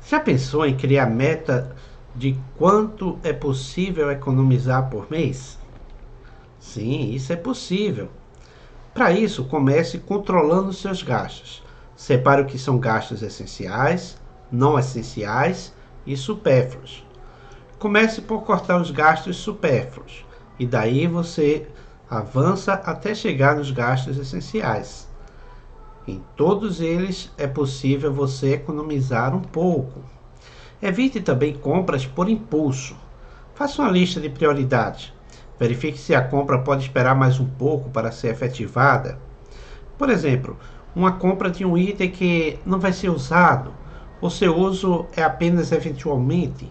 Já pensou em criar meta de quanto é possível economizar por mês? Sim, isso é possível. Para isso, comece controlando seus gastos. Separe o que são gastos essenciais, não essenciais e supérfluos. Comece por cortar os gastos supérfluos e daí você avança até chegar nos gastos essenciais. Em todos eles é possível você economizar um pouco. Evite também compras por impulso. Faça uma lista de prioridades. Verifique se a compra pode esperar mais um pouco para ser efetivada. Por exemplo, uma compra de um item que não vai ser usado, ou seu uso é apenas eventualmente.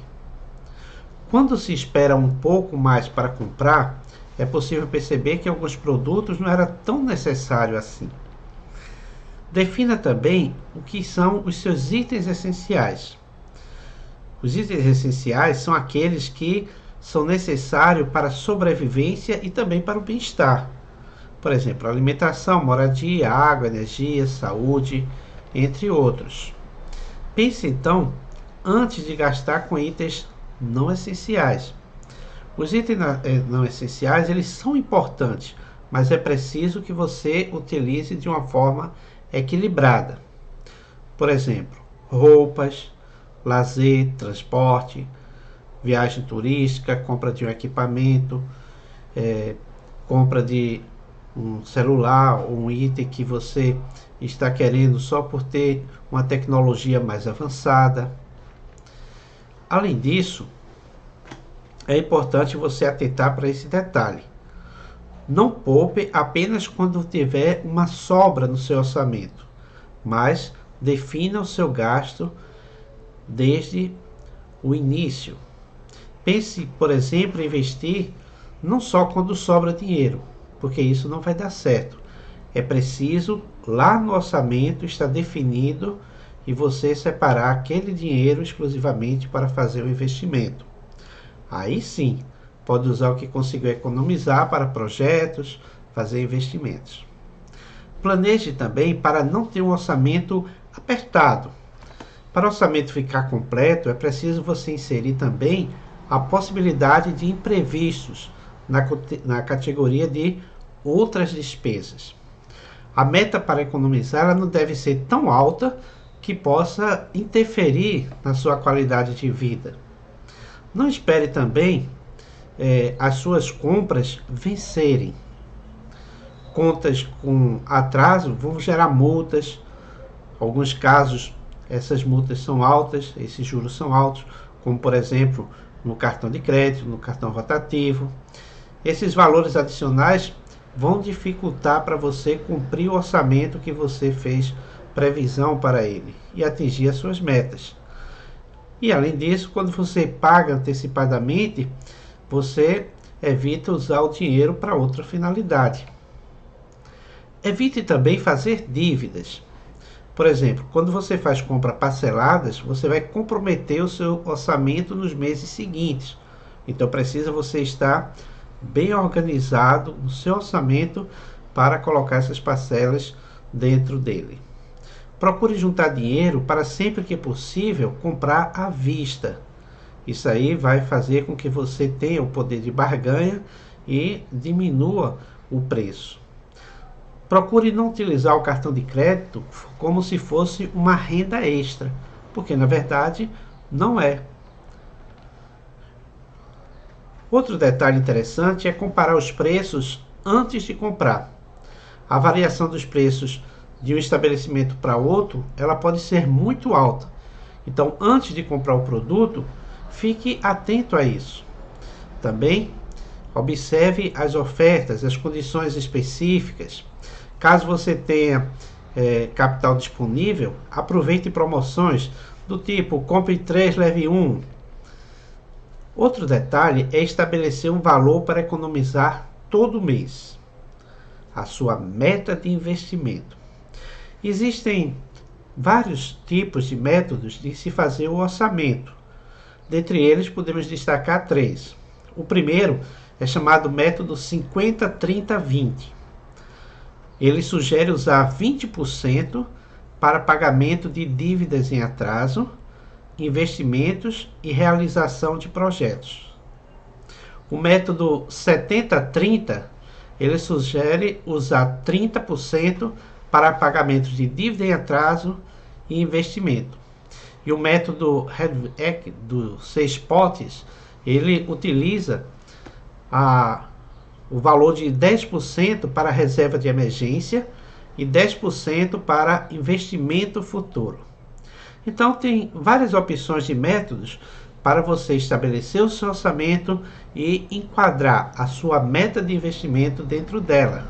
Quando se espera um pouco mais para comprar, é possível perceber que alguns produtos não era tão necessário assim. Defina também o que são os seus itens essenciais. Os itens essenciais são aqueles que são necessários para a sobrevivência e também para o bem-estar. Por exemplo, alimentação, moradia, água, energia, saúde, entre outros. Pense então antes de gastar com itens não essenciais. Os itens não essenciais, eles são importantes, mas é preciso que você utilize de uma forma equilibrada. Por exemplo, roupas, lazer, transporte, viagem turística, compra de um equipamento, compra de um celular ou um item que você está querendo só por ter uma tecnologia mais avançada. Além disso, é importante você atentar para esse detalhe. Não poupe apenas quando tiver uma sobra no seu orçamento, mas defina o seu gasto desde o início. Pense, por exemplo, em investir não só quando sobra dinheiro, porque isso não vai dar certo. É preciso, lá no orçamento, estar definido e você separar aquele dinheiro exclusivamente para fazer o investimento. Aí sim, pode usar o que conseguiu economizar para projetos, fazer investimentos. Planeje também para não ter um orçamento apertado. Para o orçamento ficar completo, é preciso você inserir também a possibilidade de imprevistos na categoria de outras despesas. A meta para economizar ela não deve ser tão alta que possa interferir na sua qualidade de vida. Não espere também as suas compras vencerem. Contas com atraso vão gerar multas. Em alguns casos, essas multas são altas, esses juros são altos, como por exemplo no cartão de crédito, no cartão rotativo. Esses valores adicionais vão dificultar para você cumprir o orçamento que você fez previsão para ele e atingir as suas metas. E além disso, quando você paga antecipadamente, você evita usar o dinheiro para outra finalidade. Evite também fazer dívidas. Por exemplo, quando você faz compras parceladas, você vai comprometer o seu orçamento nos meses seguintes. Então precisa você estar bem organizado no seu orçamento para colocar essas parcelas dentro dele. Procure juntar dinheiro para sempre que possível comprar à vista. Isso aí vai fazer com que você tenha o poder de barganha e diminua o preço. Procure não utilizar o cartão de crédito como se fosse uma renda extra, porque na verdade não é. Outro detalhe interessante é comparar os preços antes de comprar. A variação dos preços de um estabelecimento para outro, ela pode ser muito alta. Então, antes de comprar o produto, fique atento a isso. Também observe as ofertas, as condições específicas. Caso você tenha capital disponível, aproveite promoções do tipo compre 3, leve 1. Outro detalhe é estabelecer um valor para economizar todo mês. A sua meta de investimento. Existem vários tipos de métodos de se fazer o orçamento. Dentre eles, podemos destacar 3. O primeiro é chamado método 50-30-20. Ele sugere usar 20% para pagamento de dívidas em atraso, investimentos e realização de projetos. O método 70-30, ele sugere usar 30% para pagamentos de dívida em atraso e investimento. E o método Hedvig dos 6 potes, ele utiliza o valor de 10% para reserva de emergência e 10% para investimento futuro. Então, tem várias opções de métodos para você estabelecer o seu orçamento e enquadrar a sua meta de investimento dentro dela.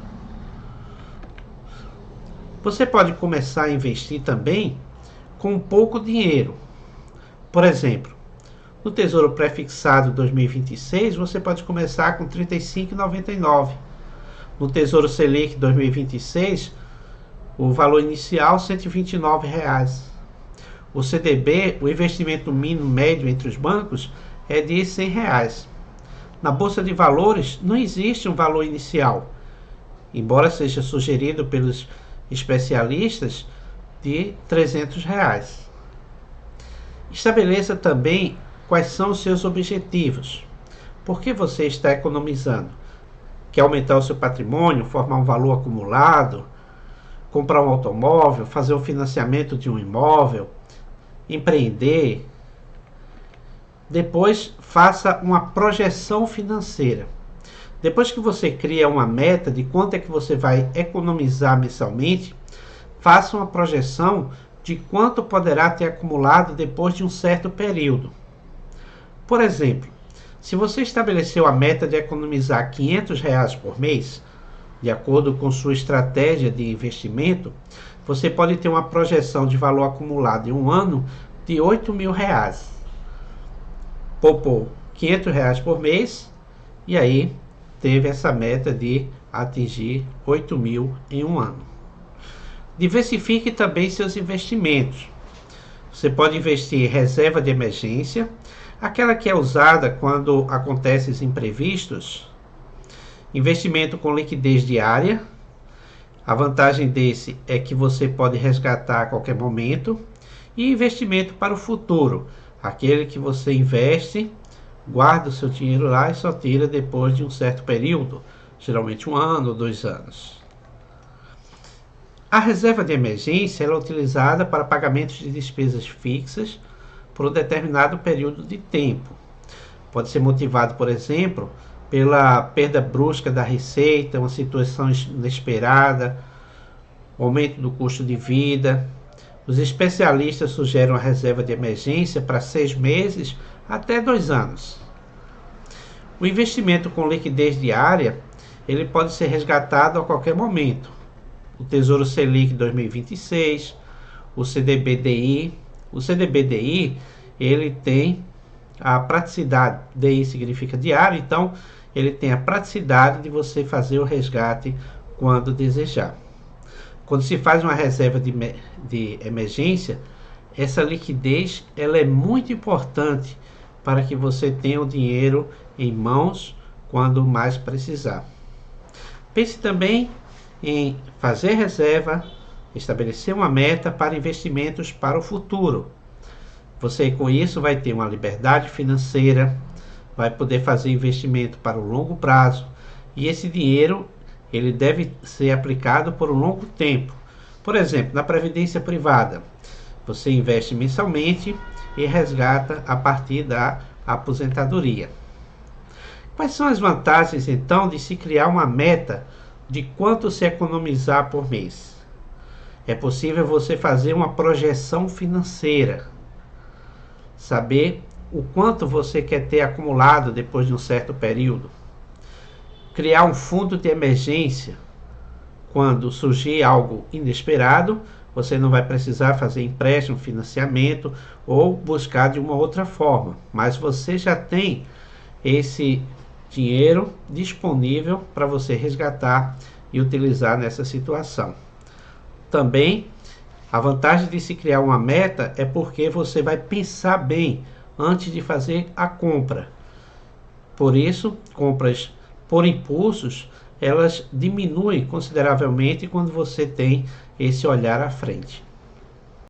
Você pode começar a investir também com pouco dinheiro. Por exemplo, no Tesouro Pré-Fixado 2026, você pode começar com R$ 35,99. No Tesouro Selic 2026, o valor inicial R$ 129. O CDB, o investimento mínimo médio entre os bancos, é de R$ 100. Na Bolsa de Valores, não existe um valor inicial, embora seja sugerido pelos especialistas de R$ 300. Estabeleça também quais são os seus objetivos. Por que você está economizando? Quer aumentar o seu patrimônio, formar um valor acumulado, comprar um automóvel, fazer um financiamento de um imóvel, empreender? Depois, faça uma projeção financeira. Depois que você cria uma meta de quanto é que você vai economizar mensalmente, faça uma projeção de quanto poderá ter acumulado depois de um certo período. Por exemplo, se você estabeleceu a meta de economizar R$ 500 por mês, de acordo com sua estratégia de investimento, você pode ter uma projeção de valor acumulado em um ano de R$ 8.000. Poupou R$ 500 por mês e aí teve essa meta de atingir 8.000 em um ano. Diversifique também seus investimentos. Você pode investir em reserva de emergência, aquela que é usada quando acontecem imprevistos, investimento com liquidez diária. A vantagem desse é que você pode resgatar a qualquer momento. E investimento para o futuro, aquele que você investe, guarda o seu dinheiro lá e só tira depois de um certo período, geralmente 1 ano ou 2 anos. A reserva de emergência é utilizada para pagamentos de despesas fixas por um determinado período de tempo. Pode ser motivado, por exemplo, pela perda brusca da receita, uma situação inesperada, aumento do custo de vida. Os especialistas sugerem uma reserva de emergência para 6 meses até 2 anos. O investimento com liquidez diária, ele pode ser resgatado a qualquer momento. O Tesouro Selic 2026, o CDBDI. O CDBDI, ele tem a praticidade, DI significa diário, então ele tem a praticidade de você fazer o resgate quando desejar. Quando se faz uma reserva de emergência, essa liquidez ela é muito importante para que você tenha o dinheiro em mãos quando mais precisar. Pense também em fazer reserva, estabelecer uma meta para investimentos para o futuro. Você com isso vai ter uma liberdade financeira, vai poder fazer investimento para o longo prazo e esse dinheiro ele deve ser aplicado por um longo tempo. Por exemplo, na previdência privada, você investe mensalmente e resgata a partir da aposentadoria. Quais são as vantagens, então, de se criar uma meta de quanto se economizar por mês? É possível você fazer uma projeção financeira, saber o quanto você quer ter acumulado depois de um certo período. Criar um fundo de emergência. Quando surgir algo inesperado, você não vai precisar fazer empréstimo, financiamento ou buscar de uma outra forma, mas você já tem esse dinheiro disponível para você resgatar e utilizar nessa situação. Também, a vantagem de se criar uma meta é porque você vai pensar bem antes de fazer a compra. Por isso, compras por impulsos, elas diminuem consideravelmente quando você tem esse olhar à frente.